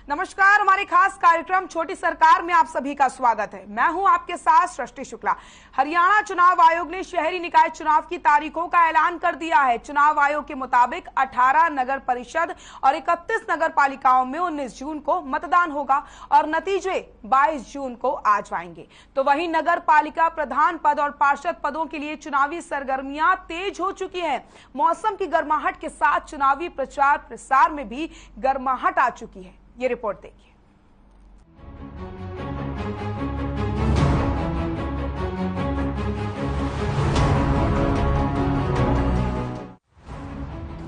नमस्कार, हमारे खास कार्यक्रम छोटी सरकार में आप सभी का स्वागत है। मैं हूं आपके साथ सृष्टि शुक्ला। हरियाणा चुनाव आयोग ने शहरी निकाय चुनाव की तारीखों का ऐलान कर दिया है। चुनाव आयोग के मुताबिक 18 नगर परिषद और 31 नगर पालिकाओं में 19 जून को मतदान होगा और नतीजे 22 जून को आ जाएंगे। तो वहीं नगर पालिका प्रधान पद और पार्षद पदों के लिए चुनावी सरगर्मियां तेज हो चुकी हैं। मौसम की गर्माहट के साथ चुनावी प्रचार प्रसार में भी गर्माहट आ चुकी है। ये रिपोर्ट देखिए।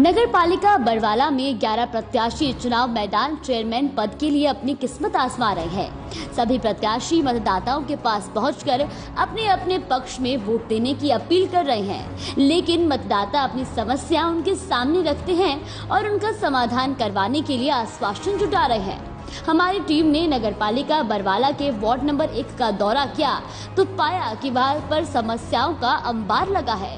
नगर पालिका बरवाला में 11 प्रत्याशी चुनाव मैदान चेयरमैन पद के लिए अपनी किस्मत आजमा रहे हैं। सभी प्रत्याशी मतदाताओं के पास पहुंचकर अपने अपने पक्ष में वोट देने की अपील कर रहे हैं, लेकिन मतदाता अपनी समस्या उनके सामने रखते हैं और उनका समाधान करवाने के लिए आश्वासन जुटा रहे हैं। हमारी टीम ने नगर पालिका बरवाला के वार्ड नंबर 1 का दौरा किया तो पाया कि वहां पर समस्याओं का अंबार लगा है।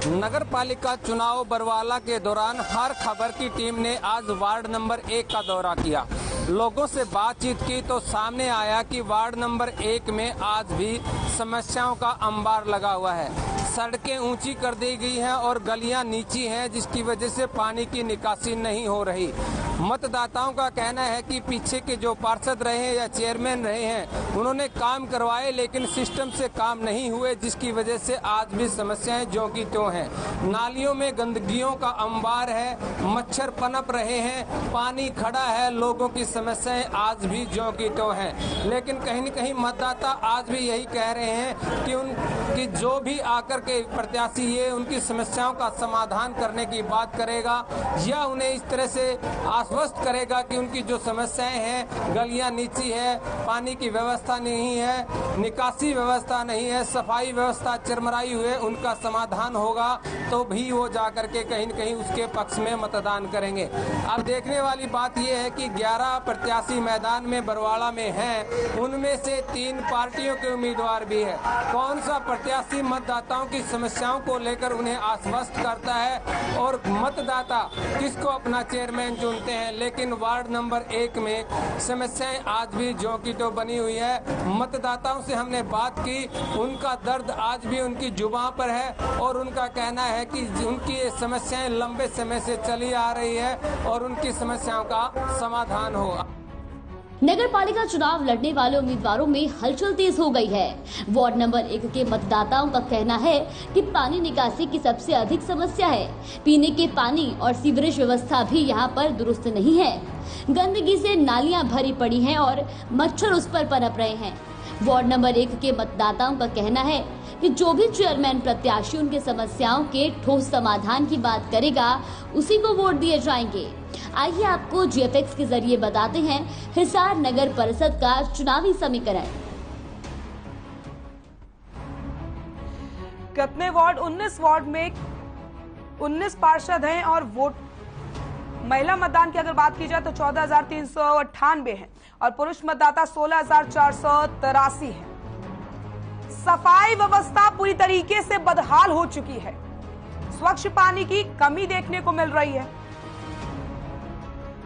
नगर पालिका चुनाव बरवाला के दौरान हर खबर की टीम ने आज वार्ड नंबर 1 का दौरा किया। लोगों से बातचीत की तो सामने आया कि वार्ड नंबर 1 में आज भी समस्याओं का अंबार लगा हुआ है। सड़कें ऊंची कर दी गई हैं और गलियां नीची हैं, जिसकी वजह से पानी की निकासी नहीं हो रही। मतदाताओं का कहना है कि पीछे के जो पार्षद रहे हैं या चेयरमैन रहे हैं, उन्होंने काम करवाए लेकिन सिस्टम से काम नहीं हुए, जिसकी वजह से आज भी समस्याएं ज्यों की त्यों हैं। नालियों में गंदगियों का अंबार है, मच्छर पनप रहे हैं, पानी खड़ा है, लोगों की समस्याएं आज भी ज्यों की त्यों हैं। लेकिन कहीं न कहीं मतदाता आज भी यही कह रहे हैं कि उनकी जो भी आकर के प्रत्याशी ये उनकी समस्याओं का समाधान करने की बात करेगा या उन्हें इस तरह से आश्वस्त करेगा कि उनकी जो समस्याएं हैं, गलियां नीची है, पानी की व्यवस्था नहीं है, निकासी व्यवस्था नहीं है, सफाई व्यवस्था चरमराई हुए, उनका समाधान होगा तो भी वो जाकर के कहीं न कहीं उसके पक्ष में मतदान करेंगे। अब देखने वाली बात यह है कि 11 प्रत्याशी मैदान में बरवाला में हैं, उनमें से 3 पार्टियों के उम्मीदवार भी है। कौन सा प्रत्याशी मतदाताओं की समस्याओं को लेकर उन्हें आश्वस्त करता है और मतदाता किसको अपना चेयरमैन चुनते हैं। लेकिन वार्ड नंबर 1 में समस्याएं आज भी ज्यों की त्यों बनी हुई है। मतदाताओं से हमने बात की, उनका दर्द आज भी उनकी जुबान पर है और उनका कहना है कि उनकी ये समस्याएं लंबे समय से चली आ रही है और उनकी समस्याओं का समाधान हो। नगर पालिका चुनाव लड़ने वाले उम्मीदवारों में हलचल तेज हो गई है। वार्ड नंबर 1 के मतदाताओं का कहना है कि पानी निकासी की सबसे अधिक समस्या है। पीने के पानी और सीवरेज व्यवस्था भी यहां पर दुरुस्त नहीं है। गंदगी से नालियां भरी पड़ी हैं और मच्छर उस पर पनप रहे हैं। वार्ड नंबर 1 के मतदाताओं का कहना है कि जो भी चेयरमैन प्रत्याशी उनके समस्याओं के ठोस समाधान की बात करेगा, उसी को वोट दिए जाएंगे। आइए आपको GFX के जरिए बताते हैं हिसार नगर परिषद का चुनावी समीकरण। कितने वार्ड? 19 वार्ड में 19 पार्षद हैं और वोट महिला मतदान की अगर बात की जाए तो 14,398 है और पुरुष मतदाता 16,483 है। सफाई व्यवस्था पूरी तरीके से बदहाल हो चुकी है। स्वच्छ पानी की कमी देखने को मिल रही है।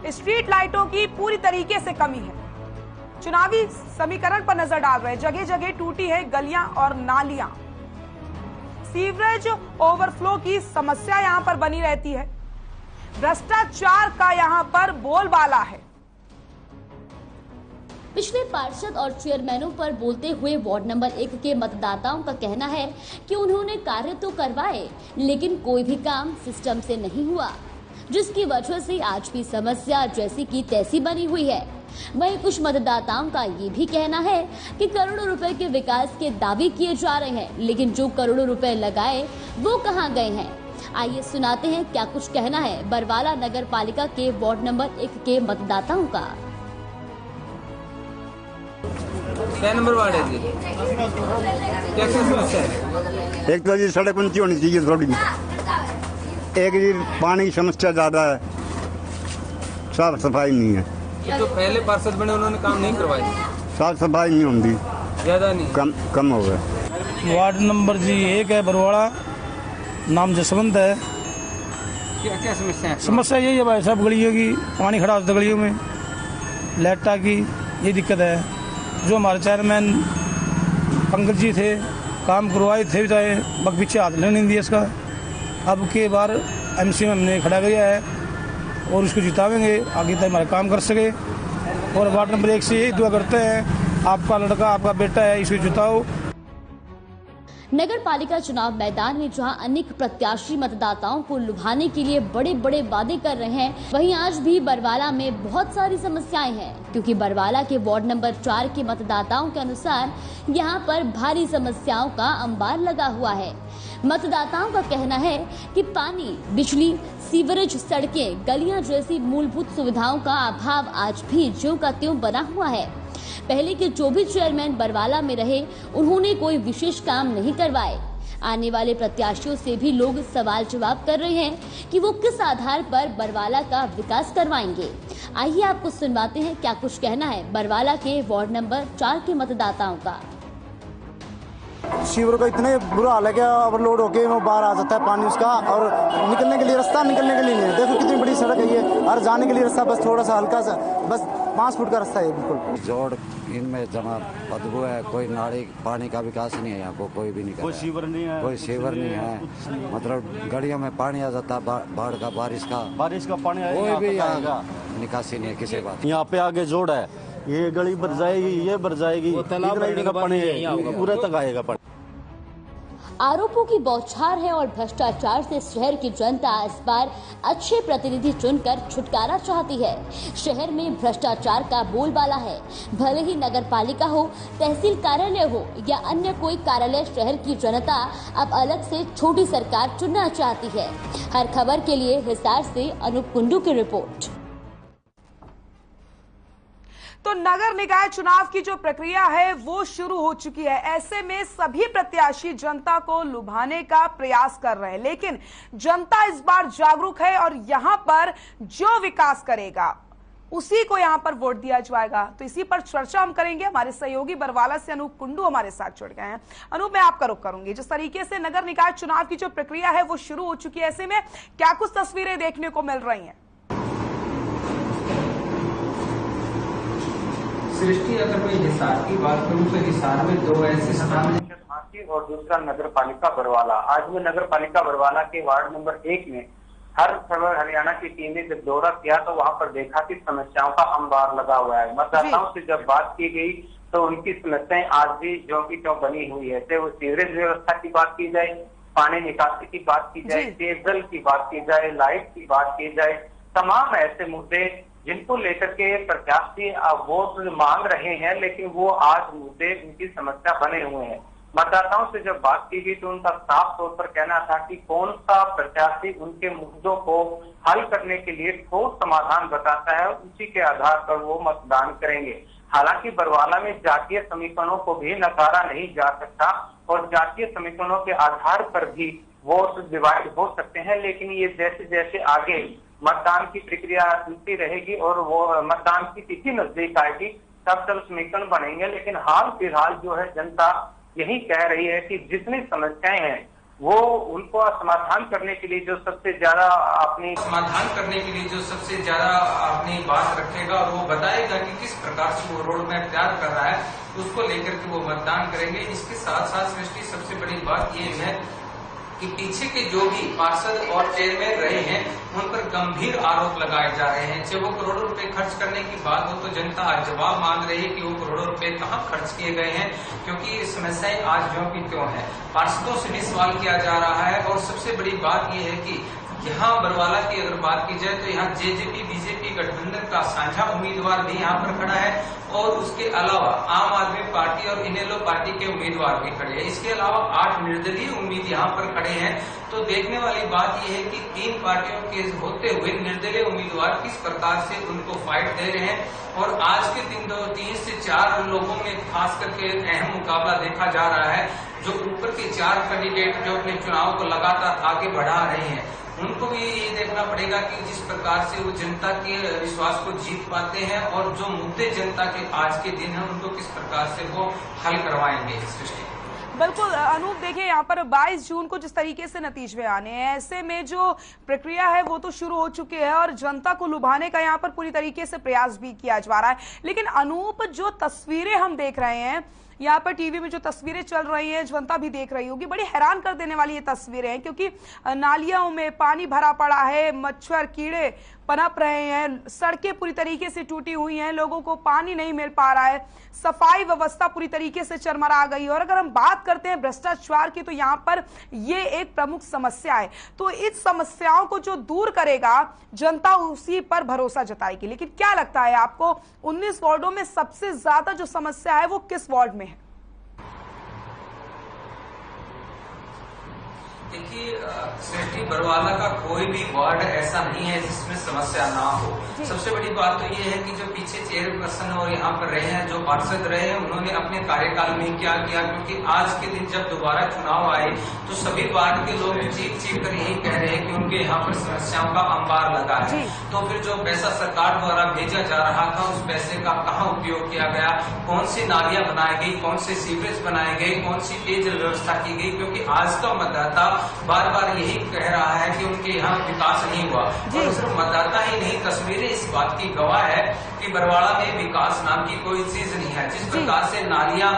स्ट्रीट लाइटों की पूरी तरीके से कमी है। चुनावी समीकरण पर नजर डाल रहे हैं, जगह जगह टूटी है गलियां और नालियां। सीवरेज ओवरफ्लो की समस्या यहां पर बनी रहती है। भ्रष्टाचार का यहां पर बोलबाला है। पिछले पार्षद और चेयरमैनों पर बोलते हुए वार्ड नंबर 1 के मतदाताओं का कहना है कि उन्होंने कार्य तो करवाए लेकिन कोई भी काम सिस्टम से नहीं हुआ, जिसकी वजह से आज भी समस्या जैसी की तैसी बनी हुई है। वहीं कुछ मतदाताओं का ये भी कहना है कि करोड़ों रुपए के विकास के दावे किए जा रहे हैं, लेकिन जो करोड़ों रुपए लगाए वो कहां गए हैं। आइए सुनाते हैं क्या कुछ कहना है बरवाला नगर पालिका के वार्ड नंबर 1 के मतदाताओं का। क्या नंबर वार्ड है जी? क्या समस्या है? एक तो जी सड़क ऊंची होनी चाहिए थोड़ी, एक जी पानी की समस्या ज्यादा है, साफ सफाई नहीं है। ये तो पहले पार्षद बने उन्होंने काम नहीं करवाए, साफ सफाई नहीं होती, ज्यादा नहीं, कम हो गया। वार्ड नंबर जी 1 है बरवाड़ा, नाम जसवंत है। क्या क्या समस्या है? समस्या यही है भाई साहब, गलियों की पानी खड़ा होता है गलियों में, लाइटा की ये दिक्कत है। जो हमारे चेयरमैन पंकज जी थे, काम करवाए थे चाहे बग पीछे हाथ लेने नहीं दिया इसका। अब के बार एमसी में हमने खड़ा किया है और उसको जितावेंगे, आगे तक हमारे काम कर सके। और वार्ड नंबर 1 से यही दुआ करते हैं, आपका लड़का आपका बेटा है, इसको जिताओ। नगर पालिका चुनाव मैदान में जहां अनेक प्रत्याशी मतदाताओं को लुभाने के लिए बड़े बड़े वादे कर रहे हैं, वहीं आज भी बरवाला में बहुत सारी समस्याएं हैं, क्योंकि बरवाला के वार्ड नंबर 4 के मतदाताओं के अनुसार यहां पर भारी समस्याओं का अंबार लगा हुआ है। मतदाताओं का कहना है कि पानी, बिजली, सीवरेज, सड़कें, गलियां जैसी मूलभूत सुविधाओं का अभाव आज भी ज्यों का त्यों बना हुआ है। पहले के जो भी चेयरमैन बरवाला में रहे, उन्होंने कोई विशेष काम नहीं करवाए। आने वाले प्रत्याशियों से भी लोग सवाल जवाब कर रहे हैं कि वो किस आधार पर बरवाला का विकास करवाएंगे। आइए आपको सुनवाते हैं क्या कुछ कहना है बरवाला के वार्ड नंबर 4 के मतदाताओं का। सीवर का इतने बुरा हाल है कि ओवरलोड होके वो बाहर आ जाता है पानी उसका, और निकलने के लिए रास्ता निकलने के लिए नहीं है। देखो कितनी बड़ी सड़क है ये, और जाने के लिए रास्ता बस थोड़ा सा हल्का सा, बस 5 फुट का रास्ता है बिल्कुल। जोड़ इनमें जमा बदबू है, कोई नाली पानी का विकास नहीं है यहाँ को, कोई भी नहीं कर, कोई सीवर नहीं है, कोई सीवर नहीं है। मतलब गलियों में पानी आ जाता है, बाढ़ का, बारिश का पानी, कोई भी यहाँ निकासी नहीं है किसी बात। यहाँ पे आगे जोड़ है, ये गली भर जाएगी, ये भर जाएगी, इतना पानी पूरे तक आएगा पानी। आरोपों की बौछार है और भ्रष्टाचार से शहर की जनता इस बार अच्छे प्रतिनिधि चुनकर छुटकारा चाहती है। शहर में भ्रष्टाचार का बोलबाला है, भले ही नगर पालिका हो, तहसील कार्यालय हो या अन्य कोई कार्यालय, शहर की जनता अब अलग से छोटी सरकार चुनना चाहती है। हर खबर के लिए हिसार से अनूप कुंडू की रिपोर्ट। तो नगर निकाय चुनाव की जो प्रक्रिया है वो शुरू हो चुकी है। ऐसे में सभी प्रत्याशी जनता को लुभाने का प्रयास कर रहे हैं, लेकिन जनता इस बार जागरूक है और यहां पर जो विकास करेगा उसी को यहां पर वोट दिया जाएगा। तो इसी पर चर्चा हम करेंगे। हमारे सहयोगी बरवाला से अनूप कुंडू हमारे साथ जुड़ गए हैं। अनूप, मैं आपका रुख करूंगी। जिस तरीके से नगर निकाय चुनाव की जो प्रक्रिया है वो शुरू हो चुकी है, ऐसे में क्या कुछ तस्वीरें देखने को मिल रही हैं? सृष्टि, अगर मैं हिसार की बात करूं तो हिसार में 2 ऐसे स्थान हैं और दूसरा नगर पालिका बरवाला। आज मैं नगर पालिका बरवाला के वार्ड नंबर 1 में हर खबर हरियाणा की टीम ने जब दौरा किया तो वहां पर देखा कि समस्याओं का अंबार लगा हुआ है। मतदाताओं से जब बात की गई तो उनकी समस्याएं आज भी ज्यों की त्यों बनी हुई है। चाहे वो सीवरेज व्यवस्था की बात की जाए, पानी निकासी की बात की जाए, पेयजल की बात की जाए, लाइट की बात की जाए, तमाम ऐसे मुद्दे जिनको लेकर के प्रत्याशी वोट मांग रहे हैं, लेकिन वो आज मुद्दे उनकी समस्या बने हुए हैं। मतदाताओं से जब बात की गई तो उनका साफ तौर पर कहना था कि कौन सा प्रत्याशी उनके मुद्दों को हल करने के लिए ठोस समाधान बताता है, उसी के आधार पर वो मतदान करेंगे। हालांकि बरवाला में जातीय समीकरणों को भी नकारा नहीं जा सकता और जातीय समीकरणों के आधार पर भी वोट डिवाइड हो सकते हैं, लेकिन ये जैसे जैसे आगे मतदान की प्रक्रिया चलती रहेगी और वो मतदान की तिथि नजदीक आएगी तब तक समीकरण बनेंगे। लेकिन हाल फिलहाल जो है जनता यही कह रही है कि जितनी समस्याएं हैं वो उनको समाधान करने के लिए जो सबसे ज्यादा अपनी बात रखेगा और वो बताएगा कि किस प्रकार से वो रोड मैप तैयार कर रहा है, उसको लेकर के वो मतदान करेंगे। इसके साथ साथ सृष्टि, सबसे बड़ी बात ये है कि पीछे के जो भी पार्षद और चेयरमैन रहे हैं उन पर गंभीर आरोप लगाए जा रहे हैं। चाहे वो करोड़ों रुपए खर्च करने की बात हो तो जनता आज जवाब मांग रही है कि वो करोड़ों रुपए कहाँ खर्च किए गए हैं, क्योंकि समस्याएं आज ज्यों की त्यों है। पार्षदों से भी सवाल किया जा रहा है और सबसे बड़ी बात यह है कि यहाँ बरवाला की अगर बात की जाए तो यहाँ जेजेपी बीजेपी गठबंधन का साझा उम्मीदवार भी यहाँ पर खड़ा है और उसके अलावा आम आदमी पार्टी और इनेलो पार्टी के उम्मीदवार भी खड़े हैं। इसके अलावा 8 निर्दलीय उम्मीद यहाँ पर खड़े हैं। तो देखने वाली बात यह है कि 3 पार्टियों के होते हुए निर्दलीय उम्मीदवार किस प्रकार से उनको फाइट दे रहे हैं। और आज के दिन 3 से 4 लोगों में खास करके अहम मुकाबला देखा जा रहा है। जो ऊपर के 4 कैंडिडेट जो अपने चुनाव को लगातार आगे बढ़ा रहे हैं, उनको भी ये देखना पड़ेगा कि जिस प्रकार से वो जनता के विश्वास को जीत पाते हैं और जो मुद्दे जनता के आज के दिन है उनको किस प्रकार से वो हल करवाएंगे। सृष्टि, बिल्कुल अनूप, देखिए यहाँ पर 22 जून को जिस तरीके से नतीजे आने हैं, ऐसे में जो प्रक्रिया है वो तो शुरू हो चुकी है और जनता को लुभाने का यहाँ पर पूरी तरीके से प्रयास भी किया जा रहा है। लेकिन अनूप, जो तस्वीरें हम देख रहे हैं यहाँ पर टीवी में, जो तस्वीरें चल रही हैं, जनता भी देख रही होगी, बड़ी हैरान कर देने वाली ये तस्वीरें हैं, क्योंकि नालियों में पानी भरा पड़ा है, मच्छर कीड़े पनप रहे हैं, सड़कें पूरी तरीके से टूटी हुई हैं, लोगों को पानी नहीं मिल पा रहा है, सफाई व्यवस्था पूरी तरीके से चरमरा गई। और अगर हम बात करते हैं भ्रष्टाचार की, तो यहाँ पर ये एक प्रमुख समस्या है। तो इस समस्याओं को जो दूर करेगा जनता, उसी पर भरोसा जताएगी। लेकिन क्या लगता है आपको, 19 वार्डों में सबसे ज्यादा जो समस्या है वो किस वार्ड में है? देखिए, सृष्टि बरवाला का कोई भी वार्ड ऐसा नहीं है जिसमें समस्या ना हो। सबसे बड़ी बात तो ये है कि जो पीछे चेयरपर्सन और यहाँ पर रहे हैं, जो पार्षद रहे हैं, उन्होंने अपने कार्यकाल में क्या किया, क्योंकि आज के दिन जब दोबारा चुनाव आए तो सभी वार्ड के लोग चीख कर यही कह रहे हैं कि उनके यहाँ पर समस्याओं का अंबार लगा है। तो फिर जो पैसा सरकार द्वारा भेजा जा रहा था, उस पैसे का कहाँ उपयोग किया गया, कौन सी नालियां बनाई गई, कौन से सीवरेज बनाए गए, कौन सी पेयजल व्यवस्था की गई, क्योंकि आज का मतदाता बार बार यही कह रहा है कि उनके यहाँ विकास नहीं हुआ। और सिर्फ मतदाता ही नहीं, तस्वीरें इस बात की गवाह है कि बरवाड़ा में विकास नाम की कोई चीज नहीं है। जिस प्रकार से नालियां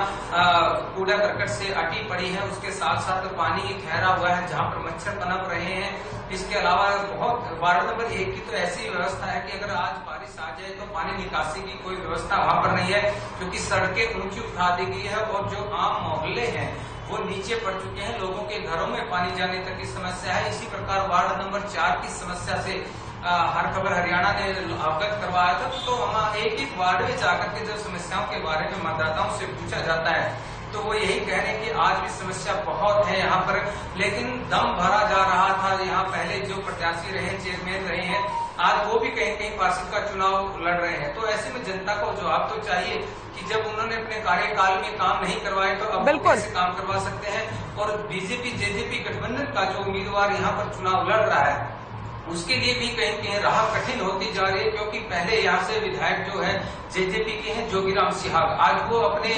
कूड़ा करकट से अटी पड़ी है, उसके साथ साथ पानी ठहरा हुआ है जहाँ पर मच्छर पनप रहे हैं। इसके अलावा बहुत वार्ड नंबर 1 की तो ऐसी व्यवस्था है कि अगर आज बारिश आ जाए तो पानी निकासी की कोई व्यवस्था वहां पर नहीं है, क्योंकि सड़कें ऊंची उठा दी गई है और जो आम मोहल्ले हैं वो नीचे पड़ चुके हैं, लोगों के घरों में पानी जाने तक की समस्या है। इसी प्रकार वार्ड नंबर 4 की समस्या से हर खबर हरियाणा ने अवगत करवाया था। तो हम एक वार्ड में जाकर के जो समस्याओं के बारे में मतदाताओं से पूछा जाता है, तो वो यही कह रहे हैं कि आज भी समस्या बहुत है यहाँ पर, लेकिन दम भरा जा रहा था। यहाँ पहले जो प्रत्याशी रहे, चेयरमैन रहे हैं, आज वो भी कहीं कहीं पार्षद का चुनाव लड़ रहे हैं। तो ऐसे में जनता को जवाब तो चाहिए कि जब उन्होंने अपने कार्यकाल में काम नहीं करवाए तो अब कैसे काम करवा सकते हैं। और बीजेपी जेजेपी गठबंधन का जो उम्मीदवार यहाँ पर चुनाव लड़ रहा है, उसके लिए भी कहीं कहीं राह कठिन होती जा रही है, क्योंकि पहले यहाँ से विधायक जो है जेजेपी के हैं जोगीराम सिहाग, आज वो अपने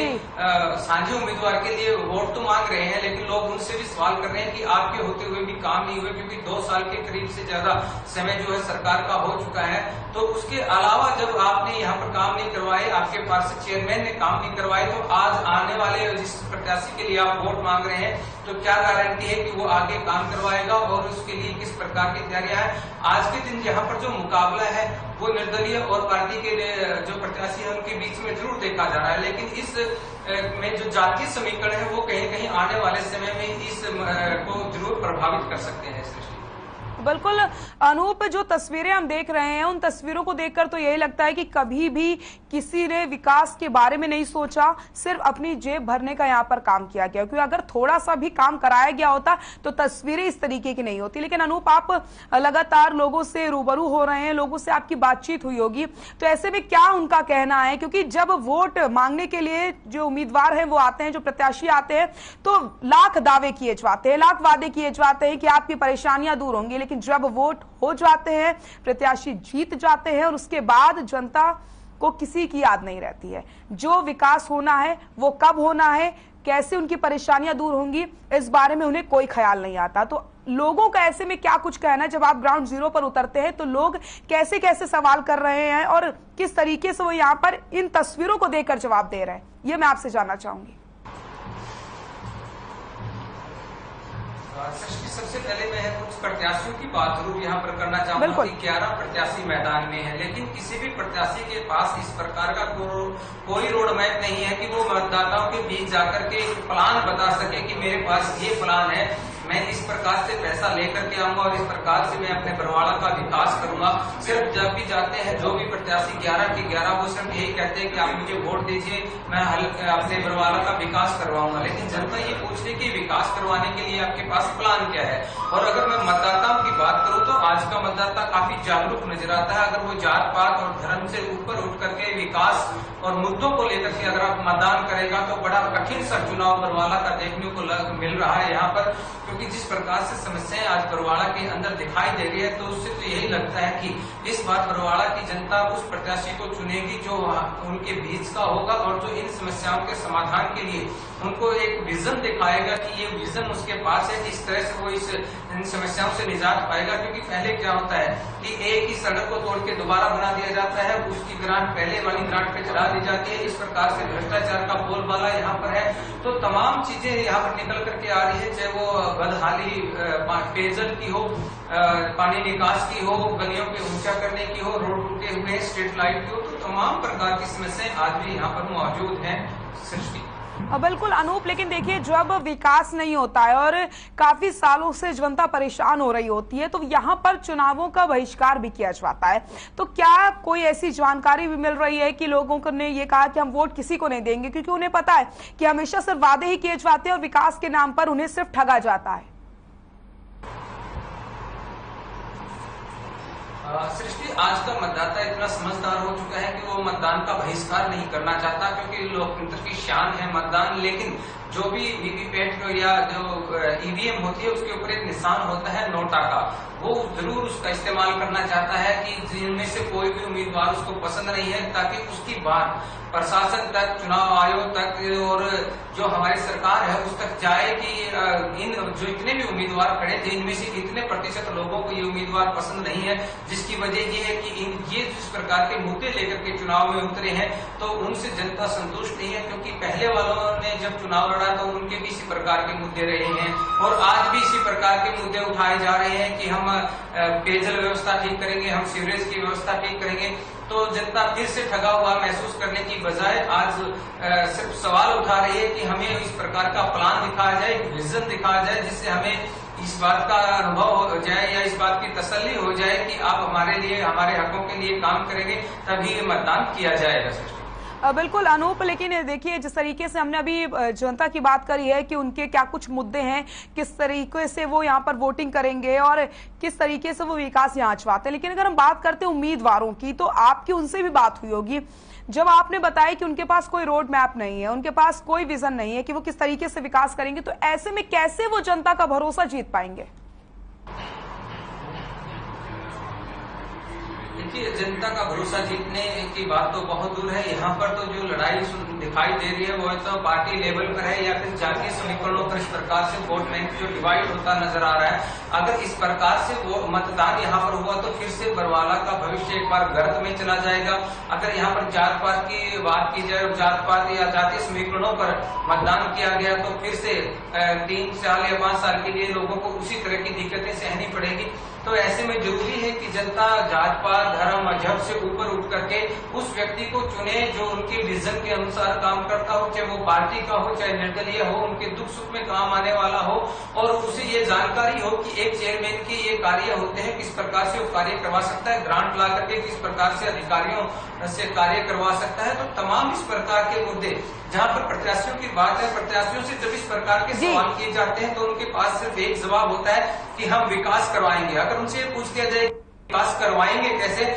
साझे उम्मीदवार के लिए वोट तो मांग रहे हैं, लेकिन लोग उनसे भी सवाल कर रहे हैं कि आपके होते हुए भी काम नहीं हुए, क्योंकि 2 साल के करीब से ज्यादा समय जो है सरकार का हो चुका है। तो उसके अलावा जब आपने यहाँ पर काम नहीं करवाए, आपके पार्षद चेयरमैन ने काम नहीं करवाए, तो आज आने वाले जिस प्रत्याशी के लिए आप वोट मांग रहे हैं, तो क्या गारंटी है कि वो आगे काम करवाएगा और उसके लिए किस प्रकार की तैयारियां हैं। आज के दिन यहाँ पर जो मुकाबला है वो निर्दलीय और पार्टी के जो प्रत्याशी है उनके बीच में जरूर देखा जा रहा है, लेकिन इस में जो जातीय समीकरण है वो कहीं कहीं आने वाले समय में इस को जरूर प्रभावित कर सकते हैं। बिल्कुल अनूप, जो तस्वीरें हम देख रहे हैं, उन तस्वीरों को देखकर तो यही लगता है कि कभी भी किसी ने विकास के बारे में नहीं सोचा, सिर्फ अपनी जेब भरने का यहाँ पर काम किया गया। क्योंकि अगर थोड़ा सा भी काम कराया गया होता तो तस्वीरें इस तरीके की नहीं होती। लेकिन अनूप, आप लगातार लोगों से रूबरू हो रहे हैं, लोगों से आपकी बातचीत हुई होगी, तो ऐसे में क्या उनका कहना है? क्योंकि जब वोट मांगने के लिए जो उम्मीदवार है वो आते हैं, जो प्रत्याशी आते हैं, तो लाख दावे किए जाते हैं, लाख वादे किए जाते हैं कि आपकी परेशानियां दूर होंगी। लेकिन जब वोट हो जाते हैं, प्रत्याशी जीत जाते हैं और उसके बाद जनता को किसी की याद नहीं रहती है। जो विकास होना है वो कब होना है, कैसे उनकी परेशानियां दूर होंगी, इस बारे में उन्हें कोई ख्याल नहीं आता। तो लोगों का ऐसे में क्या कुछ कहना है? जब आप ग्राउंड जीरो पर उतरते हैं तो लोग कैसे कैसे सवाल कर रहे हैं और किस तरीके से वो यहाँ पर इन तस्वीरों को देखकर जवाब दे रहे हैं, ये मैं आपसे जानना चाहूंगी। सबसे पहले मैं कुछ प्रत्याशियों की बात जरूर यहाँ पर करना चाहूंगा कि 11 प्रत्याशी मैदान में है, लेकिन किसी भी प्रत्याशी के पास इस प्रकार का कोई रोड मैप नहीं है कि वो मतदाताओं के बीच जाकर के एक प्लान बता सके कि मेरे पास ये प्लान है, मैं इस प्रकार से पैसा लेकर के आऊंगा और इस प्रकार से मैं अपने बरवाड़ा का विकास करूंगा। सिर्फ जब भी जाते हैं जो भी प्रत्याशी 11 के 11 वो सिर्फ यही कहते हैं कि आप मुझे वोट दीजिए, मैं अपने बरवाड़ा का विकास करवाऊंगा। लेकिन जनता ये पूछ रही कि विकास करवाने के लिए आपके पास प्लान क्या है। और अगर मैं मतदाताओं की बात करूं तो आज का मतदाता काफी जागरूक नजर आता है। अगर वो जात पात और धर्म से ऊपर उठ करके विकास और मुद्दों को लेकर के अगर आप मतदान करेगा तो बड़ा कठिन सा चुनाव बरवाला का देखने को मिल रहा है यहाँ पर, क्योंकि जिस प्रकार से समस्याएं आज बरवाड़ा के अंदर दिखाई दे रही है, तो उससे तो यही लगता है कि इस बार बरवाड़ा की जनता उस प्रत्याशी को चुनेगी जो उनके बीच का होगा और जो इन समस्याओं के समाधान के लिए उनको एक विजन दिखाएगा कि ये विजन उसके पास है, इस तरह से वो इन समस्याओं से निजात पाएगा। क्योंकि पहले क्या होता है कि एक ही सड़क को तोड़ के दोबारा बना दिया जाता है, उसकी ग्रांट पहले वाली ग्रांट पे चढ़ा दी जाती है। इस प्रकार से भ्रष्टाचार का बोलबाला यहाँ पर है। तो तमाम चीजें यहाँ पर निकल करके आ रही है, चाहे वो बदहाली पेयजल की हो, पानी निकास की हो, गलियों पे ऊंचा करने की हो, रोड टूटे हुए, स्ट्रीट लाइट की हो, तो तमाम प्रकार की समस्याएं आज भी यहाँ पर मौजूद हैं। सृष्टि बिल्कुल अनूप, लेकिन देखिए जब विकास नहीं होता है और काफी सालों से जनता परेशान हो रही होती है, तो यहाँ पर चुनावों का बहिष्कार भी किया जाता है। तो क्या कोई ऐसी जानकारी भी मिल रही है कि लोगों ने ये कहा कि हम वोट किसी को नहीं देंगे, क्योंकि उन्हें पता है कि हमेशा सिर्फ वादे ही किए जाते हैं और विकास के नाम पर उन्हें सिर्फ ठगा जाता है? सृष्टि, आज का मतदाता इतना समझदार हो चुका है कि वो मतदान का बहिष्कार नहीं करना चाहता, क्योंकि लोकतंत्र की शान है मतदान। लेकिन जो भी वीवीपैट या जो ईवीएम होती है उसके ऊपर एक निशान होता है नोटा का, वो जरूर उसका इस्तेमाल करना चाहता है कि जिनमें से कोई भी उम्मीदवार उसको पसंद नहीं है, ताकि उसकी बात प्रशासन तक, चुनाव आयोग तक और जो हमारी सरकार है उस तक जाए कि इन जो इतने भी उम्मीदवार खड़े थे इनमें से इतने प्रतिशत लोगों को ये उम्मीदवार पसंद नहीं है, जिसकी वजह ये है कि ये जिस प्रकार के मुद्दे लेकर के चुनाव में उतरे हैं तो उनसे जनता संतुष्ट नहीं है। क्योंकि पहले वालों ने जब चुनाव लड़ा तो उनके भी इसी प्रकार के मुद्दे रहे हैं और आज भी इसी प्रकार के मुद्दे उठाए जा रहे हैं कि हम पेयजल व्यवस्था ठीक करेंगे, हम सीवरेज की व्यवस्था ठीक करेंगे। तो जनता फिर से ठगा हुआ महसूस करने की बजाय आज सिर्फ सवाल उठा रही है कि हमें इस प्रकार का प्लान दिखाया जाए, विजन दिखाया जाए, जिससे हमें इस बात का अनुभव हो जाए या इस बात की तसल्ली हो जाए कि आप हमारे लिए, हमारे हकों के लिए काम करेंगे, तभी मतदान किया जाएगा। बिल्कुल अनूप, लेकिन देखिए जिस तरीके से हमने अभी जनता की बात करी है कि उनके क्या कुछ मुद्दे हैं, किस तरीके से वो यहाँ पर वोटिंग करेंगे और किस तरीके से वो विकास यहाँ चाहते हैं, लेकिन अगर हम बात करते हैं उम्मीदवारों की, तो आपकी उनसे भी बात हुई होगी जब आपने बताया कि उनके पास कोई रोड मैप नहीं है, उनके पास कोई विजन नहीं है कि वो किस तरीके से विकास करेंगे, तो ऐसे में कैसे वो जनता का भरोसा जीत पाएंगे? देखिए, जनता का भरोसा जीतने की बात तो बहुत दूर है। यहाँ पर तो जो लड़ाई दिखाई दे रही है वो तो पार्टी लेवल पर है या फिर जातीय समीकरणों पर इस प्रकार से वोट बैंक जो डिवाइड होता नजर आ रहा है। अगर इस प्रकार से वो मतदान यहाँ पर हुआ तो फिर से बरवाला का भविष्य एक बार गर्त में चला जाएगा। अगर यहाँ पर जात पात की बात की जाए, जात पात या जातीय समीकरणों पर मतदान किया गया तो फिर से 3 साल या 5 साल के लिए लोगों को उसी तरह की दिक्कतें सहनी पड़ेगी। तो ऐसे में जरूरी है कि जनता जात पात, धर्म, मजहब से ऊपर उठ करके उस व्यक्ति को चुने जो उनके विजन के अनुसार काम करता हो, चाहे वो पार्टी का हो चाहे निर्दलीय हो, उनके दुख सुख में काम आने वाला हो और उसे ये जानकारी हो कि एक चेयरमैन के ये कार्य होते हैं, किस प्रकार से वो कार्य करवा सकता है, ग्रांट ला करके किस प्रकार से अधिकारियों से कार्य करवा सकता है। तो तमाम इस प्रकार के मुद्दे जहाँ पर प्रत्याशियों की बात है, प्रत्याशियों से जब इस प्रकार के सवाल किए जाते हैं तो उनके पास सिर्फ एक जवाब होता है कि हम विकास करवाएंगे। अगर उनसे पूछ दिया जाए विकास करवाएंगे कैसे,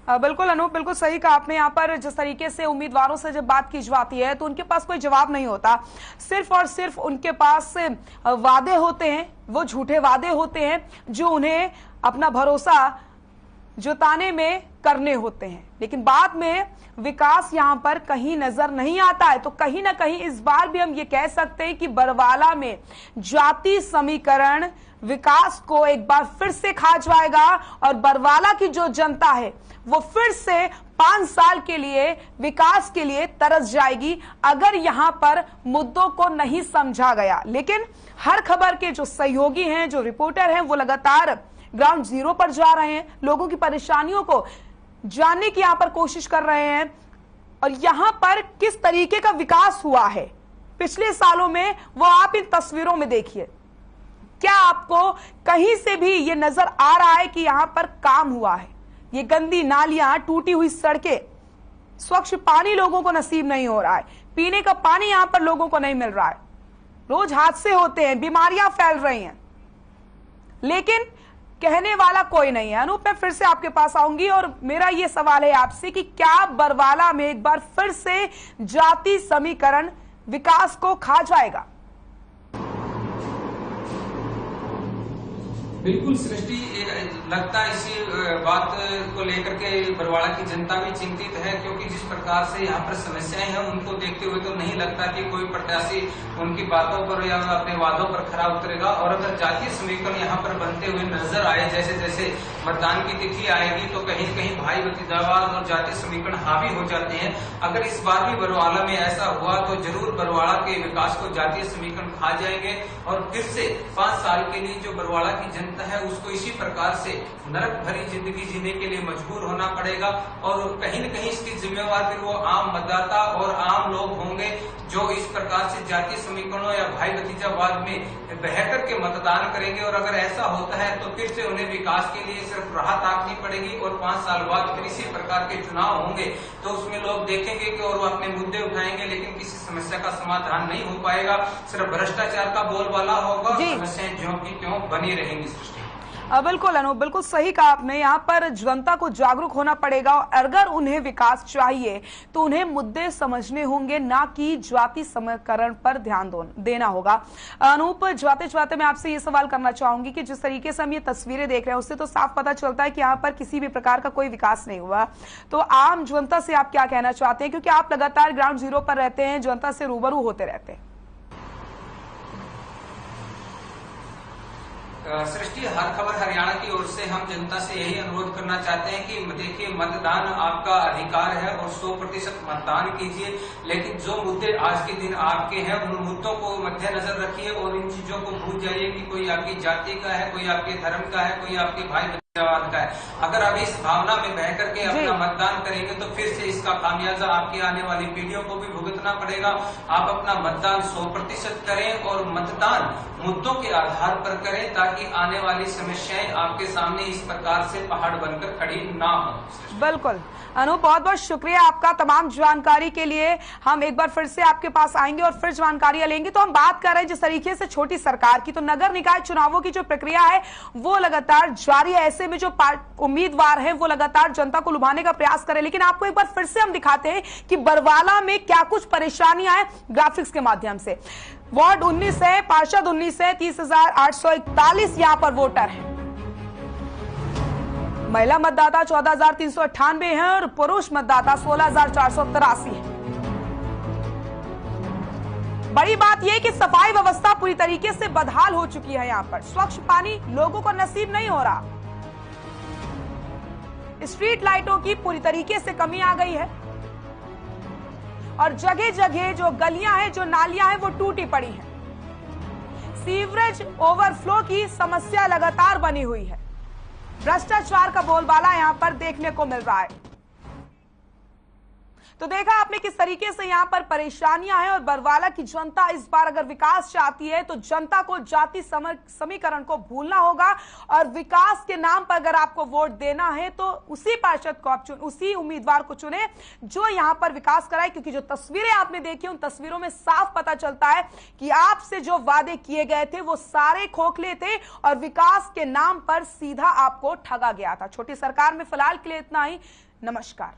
बिल्कुल अनूप, बिल्कुल सही कहा आपने। यहाँ पर जिस तरीके से उम्मीदवारों से जब बात की जाती है तो उनके पास कोई जवाब नहीं होता, सिर्फ और सिर्फ उनके पास वादे होते हैं, वो झूठे वादे होते हैं जो उन्हें अपना भरोसा जुटाने में करने होते हैं, लेकिन बाद में विकास यहाँ पर कहीं नजर नहीं आता है। तो कहीं ना कहीं इस बार भी हम ये कह सकते हैं कि बरवाला में जाति समीकरण विकास को एक बार फिर से खा जाएगा और बरवाला की जो जनता है वो फिर से 5 साल के लिए विकास के लिए तरस जाएगी अगर यहां पर मुद्दों को नहीं समझा गया। लेकिन हर खबर के जो सहयोगी हैं, जो रिपोर्टर हैं, वो लगातार ग्राउंड जीरो पर जा रहे हैं, लोगों की परेशानियों को जानने की यहां पर कोशिश कर रहे हैं और यहां पर किस तरीके का विकास हुआ है पिछले सालों में वो आप इन तस्वीरों में देखिए। क्या आपको कहीं से भी ये नजर आ रहा है कि यहां पर काम हुआ है? ये गंदी नालियां, टूटी हुई सड़कें, स्वच्छ पानी लोगों को नसीब नहीं हो रहा है, पीने का पानी यहां पर लोगों को नहीं मिल रहा है, रोज हादसे होते हैं, बीमारियां फैल रही हैं। लेकिन कहने वाला कोई नहीं है। अनूप, मैं फिर से आपके पास आऊंगी और मेरा ये सवाल है आपसे कि क्या बरवाला में एक बार फिर से जाति समीकरण विकास को खा जाएगा? बिल्कुल सृष्टि, लगता है इसी बात को लेकर के बरवाड़ा की जनता भी चिंतित है, क्योंकि जिस प्रकार से यहाँ पर समस्याएं हैं उनको देखते हुए तो नहीं लगता कि कोई प्रत्याशी उनकी बातों पर या अपने वादों पर खरा उतरेगा। और अगर जातीय समीकरण यहाँ पर बनते हुए नजर आए, जैसे जैसे मतदान की तिथि आएगी तो कहीं कहीं भाई भतीजावाद और जातीय समीकरण हावी हो जाते हैं। अगर इस बार भी बरवाड़ा में ऐसा हुआ तो जरूर बरवाड़ा के विकास को जातीय समीकरण खा जाएंगे और फिर से 5 साल के लिए जो बरवाड़ा की जनता है उसको इसी प्रकार से नरक भरी जिंदगी जीने के लिए मजबूर होना पड़ेगा। और कहीं न कहीं इसकी जिम्मेवार फिर वो आम मतदाता और आम लोग होंगे जो इस प्रकार से जातीय समीकरणों या भाई भतीजावाद में बहकर के मतदान करेंगे। और अगर ऐसा होता है तो फिर से उन्हें विकास के लिए सिर्फ राह ताकनी पड़ेगी और 5 साल बाद फिर इसी प्रकार के चुनाव होंगे तो उसमें लोग देखेंगे कि और वो अपने मुद्दे उठाएंगे, लेकिन किसी समस्या का समाधान नहीं हो पाएगा, सिर्फ भ्रष्टाचार का बोलबाला होगा, समस्याएं ज्यों की त्यों बनी रहेंगी। बिल्कुल अनु, बिल्कुल सही कहा आपने। यहाँ पर जनता को जागरूक होना पड़ेगा और अगर उन्हें विकास चाहिए तो उन्हें मुद्दे समझने होंगे, ना कि जाति समीकरण पर ध्यान देना होगा। अनूप, जाते मैं आपसे ये सवाल करना चाहूंगी कि जिस तरीके से हम ये तस्वीरें देख रहे हैं उससे तो साफ पता चलता है कि यहाँ पर किसी भी प्रकार का कोई विकास नहीं हुआ। तो आम जनता से आप क्या कहना चाहते हैं, क्योंकि आप लगातार ग्राउंड जीरो पर रहते हैं, जनता से रूबरू होते रहते हैं? सृष्टि, हर खबर हरियाणा की ओर से हम जनता से यही अनुरोध करना चाहते हैं कि देखिए, मतदान आपका अधिकार है और 100% मतदान कीजिए, लेकिन जो मुद्दे आज के दिन आपके हैं उन मुद्दों को मद्देनजर रखिए और इन चीजों को भूल जाइए कि कोई आपकी जाति का है, कोई आपके धर्म का है, कोई आपके भाई का है। अगर आप इस भावना में बह करके अपना मतदान करेंगे तो फिर से इसका खामियाजा आपकी आने वाली पीढ़ियों को भी भुगतना पड़ेगा। आप अपना मतदान 100% करें और मतदान मुद्दों के आधार पर करें ताकि आने वाली समस्याएं आपके सामने इस प्रकार से पहाड़ बनकर खड़ी ना हो। बिल्कुल अनु, बहुत बहुत शुक्रिया आपका तमाम जानकारी के लिए। हम एक बार फिर से आपके पास आएंगे और फिर जानकारियां लेंगे। तो हम बात कर रहे हैं जिस तरीके से छोटी सरकार की, तो नगर निकाय चुनावों की जो प्रक्रिया है वो लगातार जारी है। ऐसे में जो उम्मीदवार हैं वो लगातार जनता को लुभाने का प्रयास करें, लेकिन आपको एक बार फिर से हम दिखाते हैं कि बरवाला में क्या कुछ परेशानियां हैं ग्राफिक्स के माध्यम से। वार्ड 19 है, पार्षद 19 है, 30,841 यहां पर वोटर हैं। महिला मतदाता 14,398 हैं और पुरुष मतदाता 16,483 हैं। बड़ी बात यह कि सफाई व्यवस्था पूरी तरीके से बदहाल हो चुकी है। यहां पर स्वच्छ पानी लोगों को नसीब नहीं हो रहा। स्ट्रीट लाइटों की पूरी तरीके से कमी आ गई है और जगह जगह जो गलियां हैं, जो नालियां हैं, वो टूटी पड़ी हैं। सीवरेज ओवरफ्लो की समस्या लगातार बनी हुई है। भ्रष्टाचार का बोलबाला यहां पर देखने को मिल रहा है। तो देखा आपने किस तरीके से यहां पर परेशानियां हैं और बरवाला की जनता इस बार अगर विकास चाहती है तो जनता को जाति समीकरण को भूलना होगा और विकास के नाम पर अगर आपको वोट देना है तो उसी पार्षद को आप उसी उम्मीदवार को चुने जो यहां पर विकास कराए, क्योंकि जो तस्वीरें आपने देखी उन तस्वीरों में साफ पता चलता है कि आपसे जो वादे किए गए थे वो सारे खोखले थे और विकास के नाम पर सीधा आपको ठगा गया था। छोटी सरकार में फिलहाल के लिए इतना ही। नमस्कार।